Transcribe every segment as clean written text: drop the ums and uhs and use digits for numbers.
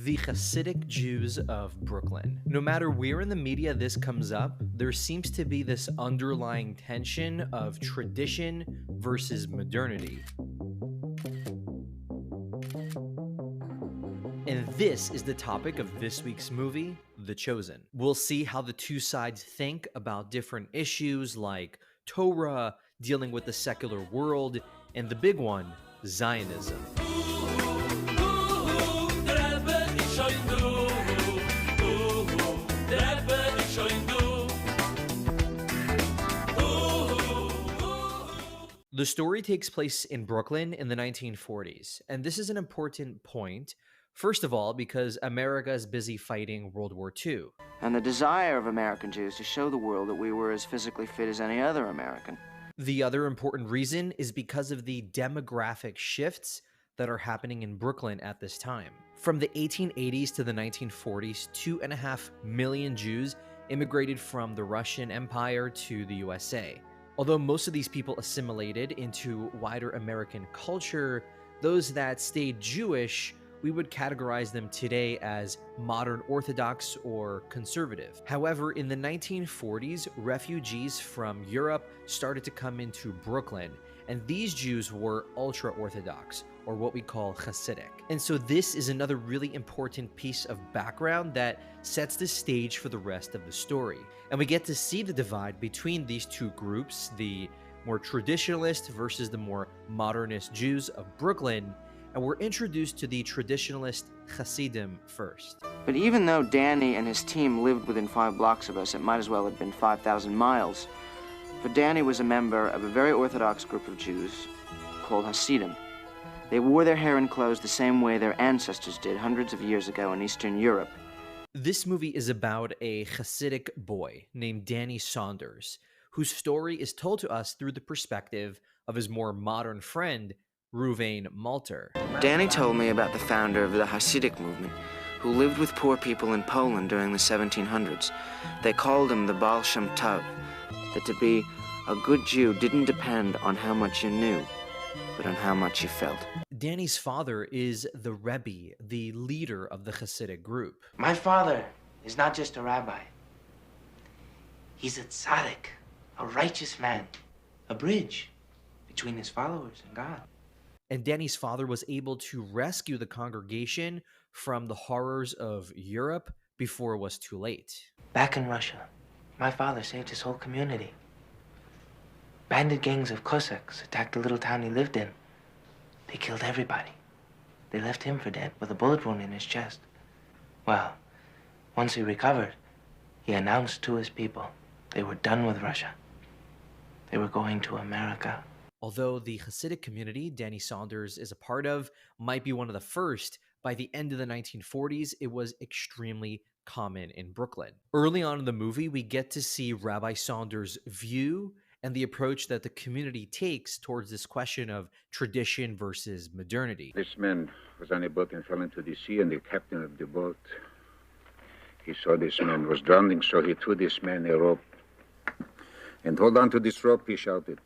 The Hasidic Jews of Brooklyn. No matter where in the media this comes up, there seems to be this underlying tension of tradition versus modernity. And this is the topic of this week's movie, The Chosen. We'll see how the two sides think about different issues like Torah, dealing with the secular world, and the big one, Zionism. The story takes place in Brooklyn in the 1940s, and this is an important point. First of all, because America is busy fighting World War II. And the desire of American Jews to show the world that we were as physically fit as any other American. The other important reason is because of the demographic shifts that are happening in Brooklyn at this time. From the 1880s to the 1940s, 2.5 million Jews immigrated from the Russian Empire to the USA. Although most of these people assimilated into wider American culture, those that stayed Jewish, we would categorize them today as modern Orthodox or conservative. However, in the 1940s, refugees from Europe started to come into Brooklyn, and these Jews were ultra-Orthodox, or what we call Hasidic. And so this is another really important piece of background that sets the stage for the rest of the story. And we get to see the divide between these two groups, the more traditionalist versus the more modernist Jews of Brooklyn, and we're introduced to the traditionalist Hasidim first. But even though Danny and his team lived within 5 blocks of us, it might as well have been 5,000 miles. For Danny was a member of a very Orthodox group of Jews called Hasidim. They wore their hair and clothes the same way their ancestors did hundreds of years ago in Eastern Europe. This movie is about a Hasidic boy named Danny Saunders, whose story is told to us through the perspective of his more modern friend, Reuven Malter. Danny told me about the founder of the Hasidic movement, who lived with poor people in Poland during the 1700s. They called him the Baal Shem Tov, that to be a good Jew didn't depend on how much you knew, but on how much you felt. Danny's father is the Rebbe, the leader of the Hasidic group. My father is not just a rabbi. He's a tzaddik, a righteous man, a bridge between his followers and God. And Danny's father was able to rescue the congregation from the horrors of Europe before it was too late. Back in Russia, my father saved his whole community. Bandit gangs of Cossacks attacked the little town he lived in. They killed everybody. They left him for dead with a bullet wound in his chest. Well, once he recovered, he announced to his people they were done with Russia. They were going to America. Although the Hasidic community Danny Saunders is a part of might be one of the first, by the end of the 1940s, it was extremely common in Brooklyn. Early on in the movie, we get to see Rabbi Saunders' view and the approach that the community takes towards this question of tradition versus modernity. This man was on a boat and fell into the sea, and the captain of the boat, he saw this man was drowning, so he threw this man a rope. And hold on to this rope, he shouted.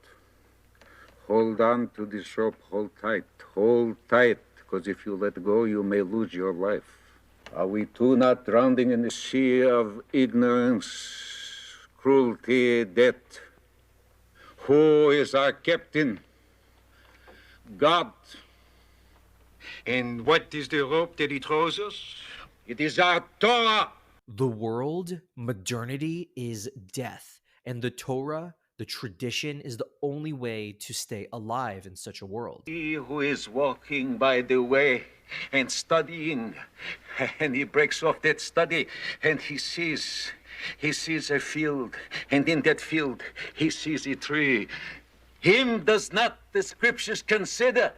Hold on to this rope, hold tight, because if you let go, you may lose your life. Are we too not drowning in the sea of ignorance, cruelty, death? Who is our captain? God. And what is the rope that he throws us? It is our Torah. The world, modernity is death, and the Torah, the tradition, is the only way to stay alive in such a world. He who is walking by the way and studying, and he breaks off that study, and he sees a field, and in that field he sees a tree. Him does not the scriptures consider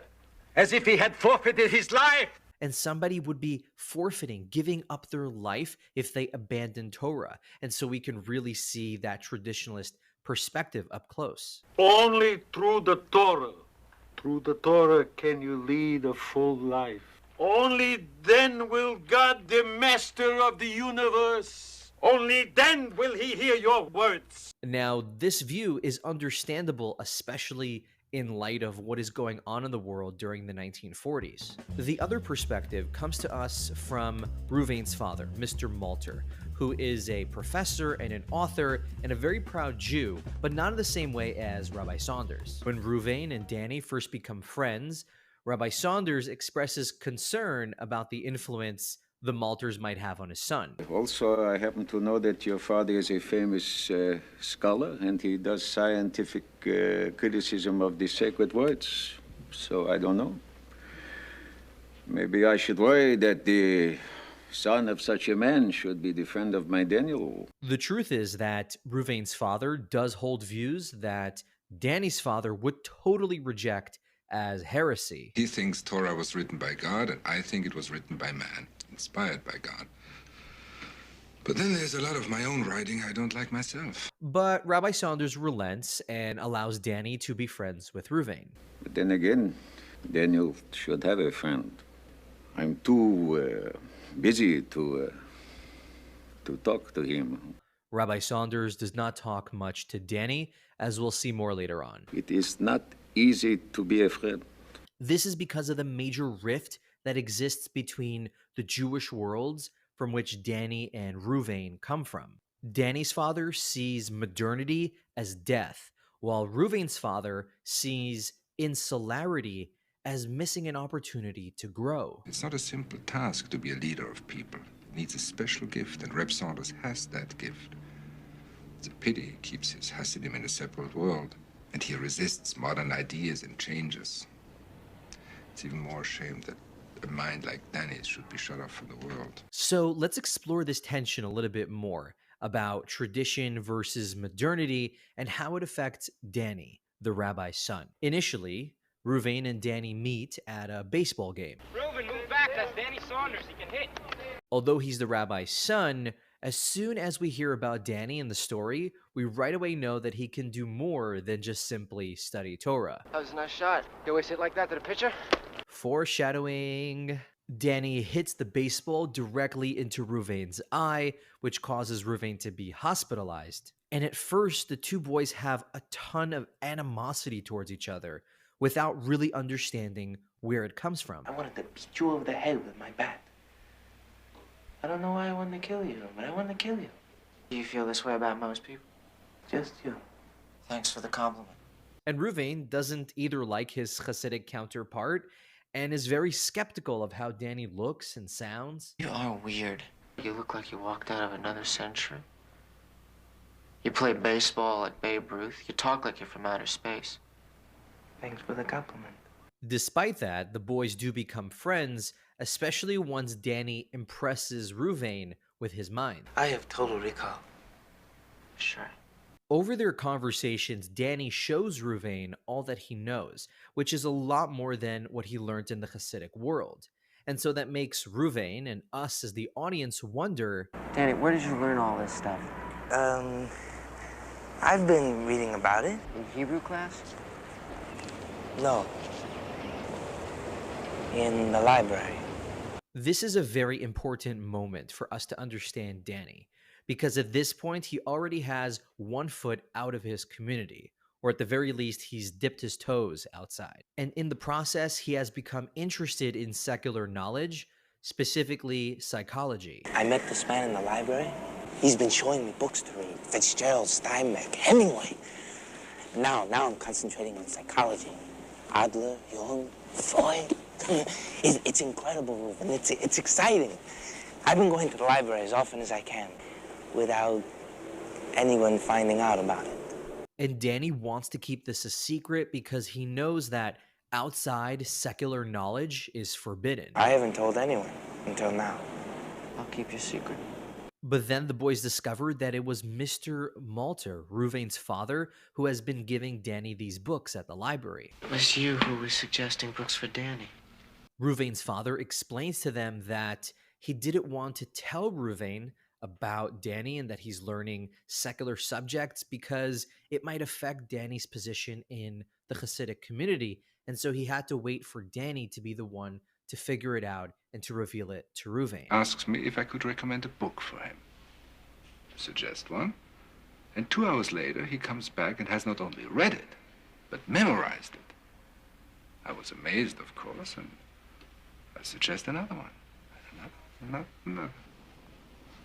as if he had forfeited his life. And somebody would be forfeiting, giving up their life if they abandon Torah. And so we can really see that traditionalist perspective up close. Only through the Torah can you lead a full life. Only then will God, the master of the universe, only then will he hear your words. Now, this view is understandable, especially in light of what is going on in the world during the 1940s. The other perspective comes to us from Reuven's father, Mr. Malter, who is a professor and an author and a very proud Jew, but not in the same way as Rabbi Saunders. When Reuven and Danny first become friends, Rabbi Saunders expresses concern about the influence the Malters might have on his son. Also, I happen to know that your father is a famous scholar, and he does scientific criticism of the sacred words. So I don't know. Maybe I should worry that the son of such a man should be the friend of my Daniel. The truth is that Reuven's father does hold views that Danny's father would totally reject as heresy. He thinks Torah was written by God, and I think it was written by man, inspired by God. But then there's a lot of my own writing I don't like myself. But Rabbi Saunders relents and allows Danny to be friends with Reuven. But then again, Daniel should have a friend. I'm too busy to talk to him. Rabbi Saunders does not talk much to Danny, as we'll see more later on. It is not easy to be a friend. This is because of the major rift that exists between the Jewish worlds from which Danny and Reuven come from. Danny's father sees modernity as death, while Reuven's father sees insularity as missing an opportunity to grow. It's not a simple task to be a leader of people. It needs a special gift, and Reb Saunders has that gift. It's a pity he keeps his Hasidim in a separate world, and he resists modern ideas and changes. It's even more a shame that a mind like Danny's should be shut off from the world. So let's explore this tension a little bit more about tradition versus modernity and how it affects Danny, the rabbi's son. Initially, Reuven and Danny meet at a baseball game. Reuven, move back. That's Danny Saunders. He can hit. Although he's the rabbi's son, as soon as we hear about Danny and the story, we right away know that he can do more than just simply study Torah. That was a nice shot. You always hit like that to the pitcher? Foreshadowing. Danny hits the baseball directly into Reuven's eye, which causes Reuven to be hospitalized. And at first, the two boys have a ton of animosity towards each other without really understanding where it comes from. I wanted to beat you over the head with my bat. I don't know why I wanted to kill you, but I wanted to kill you. Do you feel this way about most people? Just you. Thanks for the compliment. And Reuven doesn't either like his Hasidic counterpart and is very skeptical of how Danny looks and sounds. You are weird. You look like you walked out of another century. You play baseball like Babe Ruth. You talk like you're from outer space. Thanks for the compliment. Despite that, the boys do become friends, especially once Danny impresses Reuven with his mind. I have total recall. Sure. Over their conversations, Danny shows Reuven all that he knows, which is a lot more than what he learned in the Hasidic world. And so that makes Reuven and us as the audience wonder, Danny, where did you learn all this stuff? I've been reading about it. In Hebrew class? No. In the library. this is a very important moment for us to understand Danny, because at this point, he already has 1 foot out of his community, or at the very least, he's dipped his toes outside. And in the process, he has become interested in secular knowledge, specifically psychology. I met this man in the library. He's been showing me books to read. Fitzgerald, Steinbeck, Hemingway. Now I'm concentrating on psychology. Adler, Jung, Freud. It's incredible, Reuven. It's exciting. I've been going to the library as often as I can without anyone finding out about it. And Danny wants to keep this a secret because he knows that outside secular knowledge is forbidden. I haven't told anyone until now. I'll keep your secret. But then the boys discovered that it was Mr. Malter, Reuven's father, who has been giving Danny these books at the library. It was you who was suggesting books for Danny. Reuven's father explains to them that he didn't want to tell Reuven about Danny and that he's learning secular subjects because it might affect Danny's position in the Hasidic community. And so he had to wait for Danny to be the one to figure it out and to reveal it to Reuven. Asks me if I could recommend a book for him. Suggest one. And 2 hours later, he comes back and has not only read it, but memorized it. I was amazed, of course, and I suggest another one. Another.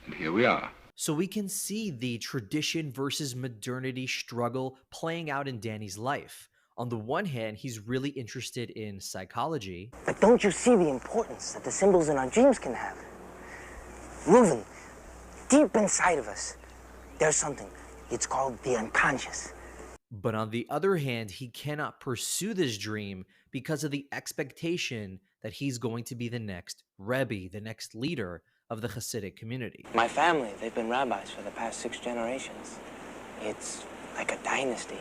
And here we are. So we can see the tradition versus modernity struggle playing out in Danny's life. On the one hand, he's really interested in psychology. But don't you see the importance that the symbols in our dreams can have? Reuven, deep inside of us, there's something. It's called the unconscious. But on the other hand, he cannot pursue this dream because of the expectation that he's going to be the next Rebbe, the next leader of the Hasidic community. My family, they've been rabbis for the past 6 generations. It's like a dynasty.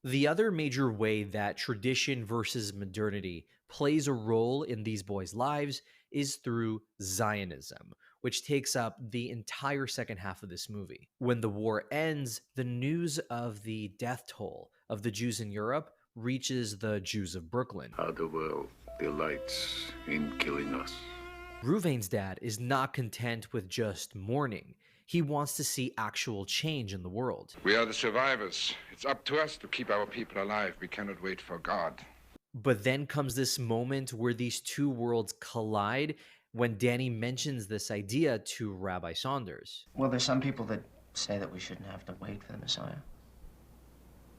The other major way that tradition versus modernity plays a role in these boys' lives is through Zionism, which takes up the entire second half of this movie. When the war ends, the news of the death toll of the Jews in Europe reaches the Jews of Brooklyn. How the world delights in killing us. Reuven's dad is not content with just mourning. He wants to see actual change in the world. We are the survivors. It's up to us to keep our people alive. We cannot wait for God. But then comes this moment where these two worlds collide when Danny mentions this idea to Rabbi Saunders. Well, there's some people that say that we shouldn't have to wait for the Messiah.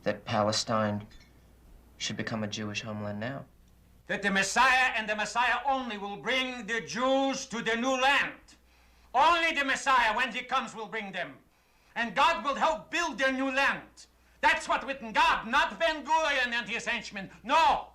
That Palestine should become a Jewish homeland now. That the Messiah and the Messiah only will bring the Jews to the new land. Only the Messiah, when he comes, will bring them. And God will help build their new land. That's what written God, not Ben Gurion and his henchmen. No!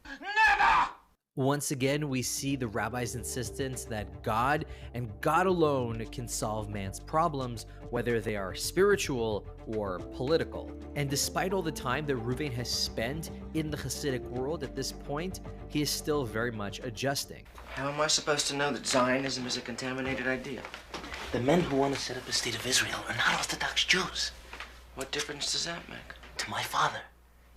Never! Once again, we see the rabbi's insistence that God and God alone can solve man's problems, whether they are spiritual or political. And despite all the time that Reuven has spent in the Hasidic world at this point, he is still very much adjusting. How am I supposed to know that Zionism is a contaminated idea? The men who want to set up a state of Israel are not Orthodox Jews. What difference does that make? To my father,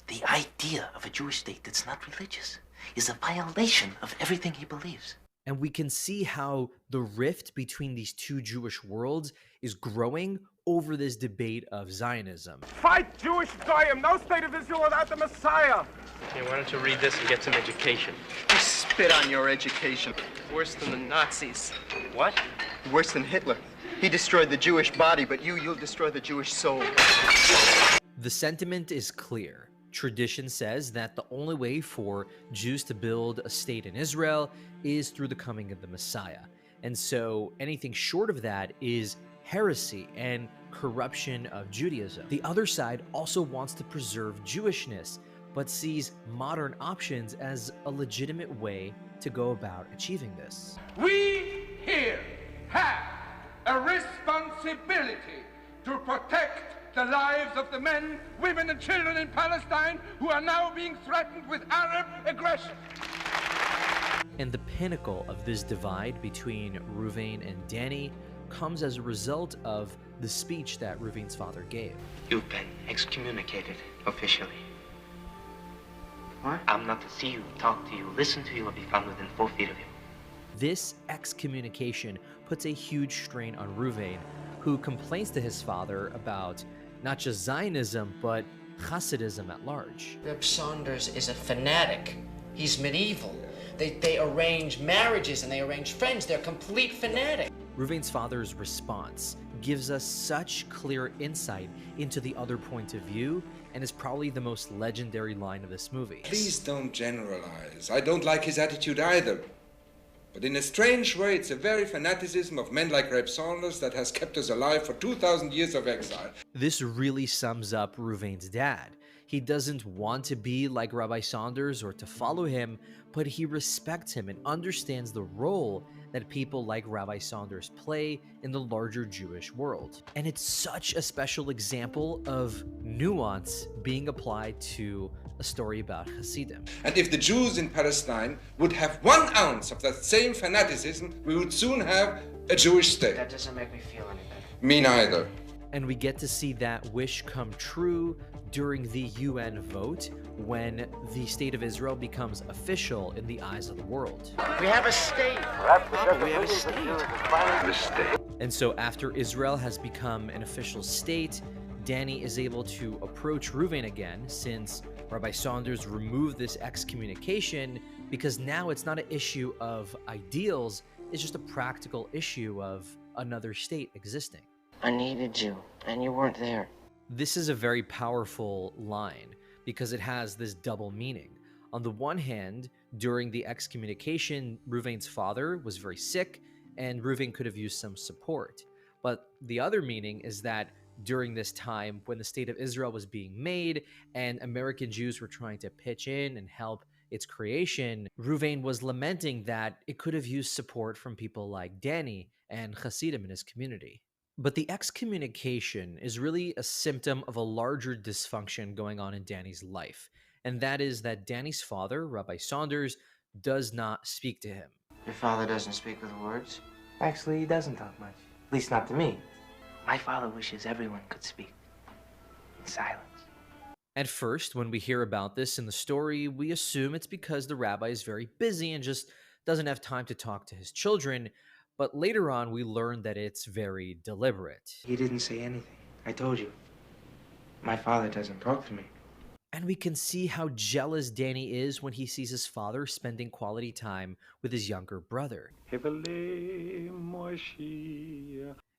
the idea of a Jewish state that's not religious is a violation of everything he believes. And we can see how the rift between these two Jewish worlds is growing over this debate of Zionism. Fight Jewish Goyim! No state of Israel without the Messiah! Okay, why don't you read this and get some education? You spit on your education. Worse than the Nazis. What? Worse than Hitler. He destroyed the Jewish body, but you'll destroy the Jewish soul. The sentiment is clear. Tradition says that the only way for Jews to build a state in Israel is through the coming of the Messiah. And so anything short of that is heresy and corruption of Judaism. The other side also wants to preserve Jewishness, but sees modern options as a legitimate way to go about achieving this. We here have a responsibility to protect the lives of the men, women, and children in Palestine who are now being threatened with Arab aggression. And the pinnacle of this divide between Reuven and Danny comes as a result of the speech that Reuven's father gave. You've been excommunicated officially. What? I'm not to see you, talk to you, listen to you, or be found within 4 feet of you. This excommunication puts a huge strain on Reuven, who complains to his father about not just Zionism, but Hasidism at large. Reb Saunders is a fanatic. He's medieval. They arrange marriages and they arrange friends. They're complete fanatics. Reuven's father's response gives us such clear insight into the other point of view, and is probably the most legendary line of this movie. Please don't generalize. I don't like his attitude either. But in a strange way, it's a very fanaticism of men like Reb Saunders that has kept us alive for 2,000 years of exile. This really sums up Reuven's dad. He doesn't want to be like Rabbi Saunders or to follow him, but he respects him and understands the role that people like Rabbi Saunders play in the larger Jewish world. And it's such a special example of nuance being applied to a story about Hasidim. And if the Jews in Palestine would have 1 ounce of that same fanaticism, we would soon have a Jewish state. That doesn't make me feel any better. Me neither. And we get to see that wish come true during the UN vote, when the state of Israel becomes official in the eyes of the world. We have a state. We have a state. And so after Israel has become an official state, Danny is able to approach Reuven again since Rabbi Saunders removed this excommunication, because now it's not an issue of ideals, it's just a practical issue of another state existing. I needed you, and you weren't there. This is a very powerful line because it has this double meaning. On the one hand, during the excommunication, Reuven's father was very sick and Reuven could have used some support. But the other meaning is that during this time when the state of Israel was being made and American Jews were trying to pitch in and help its creation, Reuven was lamenting that it could have used support from people like Danny and Hasidim in his community. But the excommunication is really a symptom of a larger dysfunction going on in Danny's life, and that is that Danny's father, Rabbi Saunders, does not speak to him. Your father doesn't speak with words? Actually, he doesn't talk much. At least not to me. My father wishes everyone could speak in silence. At first, when we hear about this in the story, we assume it's because the rabbi is very busy and just doesn't have time to talk to his children. But later on, we learn that it's very deliberate. He didn't say anything. I told you. My father doesn't talk to me. And we can see how jealous Danny is when he sees his father spending quality time with his younger brother.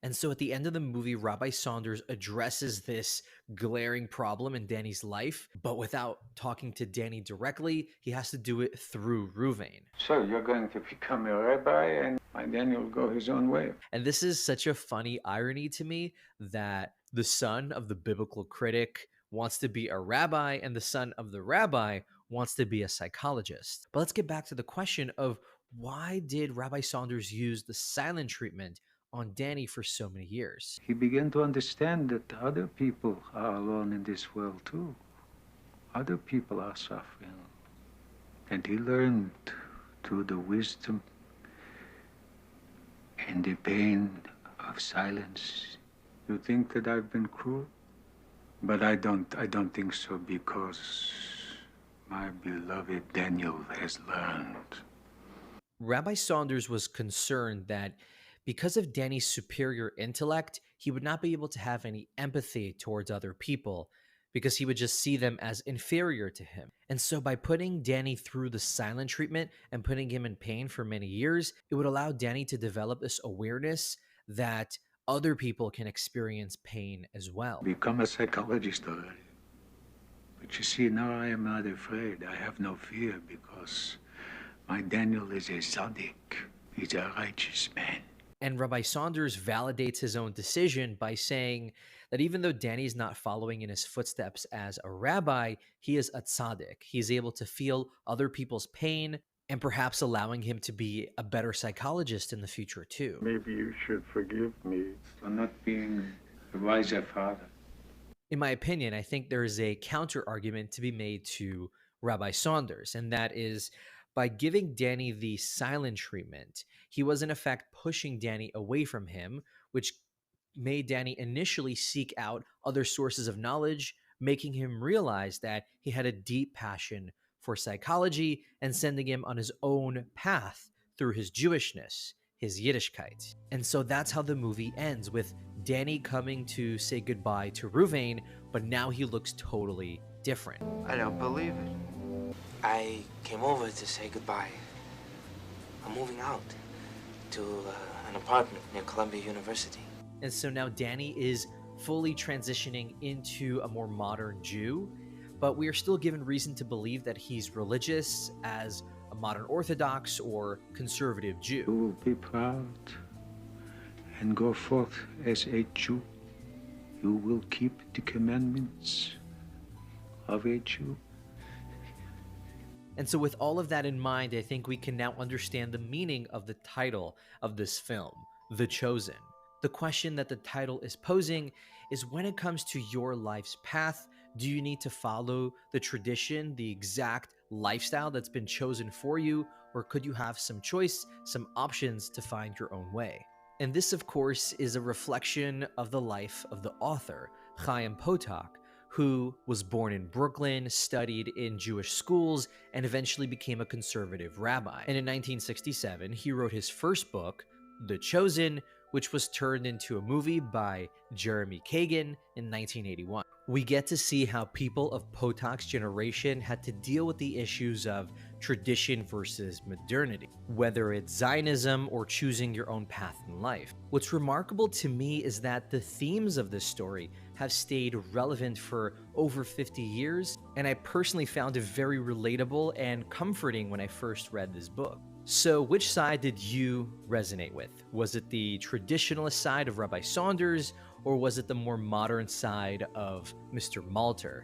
And so at the end of the movie, Rabbi Saunders addresses this glaring problem in Danny's life, but without talking to Danny directly, he has to do it through Reuven. So you're going to become a rabbi and my Daniel will go his own way. And this is such a funny irony to me that the son of the biblical critic wants to be a rabbi and the son of the rabbi wants to be a psychologist. But let's get back to the question of why did Rabbi Saunders use the silent treatment on Danny for so many years? He began to understand that other people are alone in this world too. Other people are suffering. And he learned through the wisdom and the pain of silence. You think that I've been cruel? But I don't think so, because my beloved Daniel has learned. Rabbi Saunders was concerned that because of Danny's superior intellect, he would not be able to have any empathy towards other people because he would just see them as inferior to him. And so by putting Danny through the silent treatment and putting him in pain for many years, it would allow Danny to develop this awareness that other people can experience pain as well. Become a psychologist already. But you see, now I am not afraid. I have no fear because my Daniel is a tzaddik. He's a righteous man. And Rabbi Saunders validates his own decision by saying that even though Danny's not following in his footsteps as a rabbi, he is a tzaddik. He's able to feel other people's pain and perhaps allowing him to be a better psychologist in the future too. Maybe you should forgive me for not being a wiser father. In my opinion, I think there is a counter argument to be made to Rabbi Saunders, and that is by giving Danny the silent treatment, he was in effect pushing Danny away from him, which made Danny initially seek out other sources of knowledge, making him realize that he had a deep passion for psychology and sending him on his own path through his Jewishness, his Yiddishkeit. And so that's how the movie ends, with Danny coming to say goodbye to Reuven, but now he looks totally different. I don't believe it. I came over to say goodbye. I'm moving out to an apartment near Columbia University. And so now Danny is fully transitioning into a more modern Jew, but we are still given reason to believe that he's religious as a modern Orthodox or conservative Jew. You will be proud and go forth as a Jew. You will keep the commandments of a Jew. And so with all of that in mind, I think we can now understand the meaning of the title of this film, The Chosen. The question that the title is posing is, when it comes to your life's path, do you need to follow the tradition, the exact lifestyle that's been chosen for you, or could you have some choice, some options to find your own way? And this, of course, is a reflection of the life of the author, Chaim Potok, who was born in Brooklyn, studied in Jewish schools, and eventually became a conservative rabbi. And in 1967, he wrote his first book, The Chosen, which was turned into a movie by Jeremy Kagan in 1981. We get to see how people of Potok's generation had to deal with the issues of tradition versus modernity, whether it's Zionism or choosing your own path in life. What's remarkable to me is that the themes of this story have stayed relevant for over 50 years, and I personally found it very relatable and comforting when I first read this book. So which side did you resonate with? Was it the traditionalist side of Rabbi Saunders, or was it the more modern side of Mr. Malter?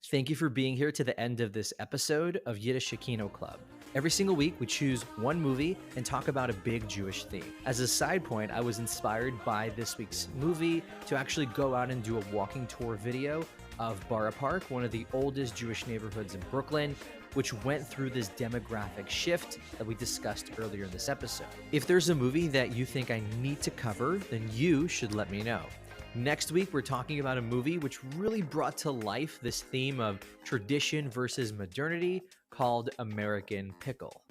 Thank you for being here to the end of this episode of Yiddish Kino Club. Every single week, we choose one movie and talk about a big Jewish theme. As a side point, I was inspired by this week's movie to actually go out and do a walking tour video of Borough Park, one of the oldest Jewish neighborhoods in Brooklyn, which went through this demographic shift that we discussed earlier in this episode. If there's a movie that you think I need to cover, then you should let me know. Next week, we're talking about a movie which really brought to life this theme of tradition versus modernity called American Pickle.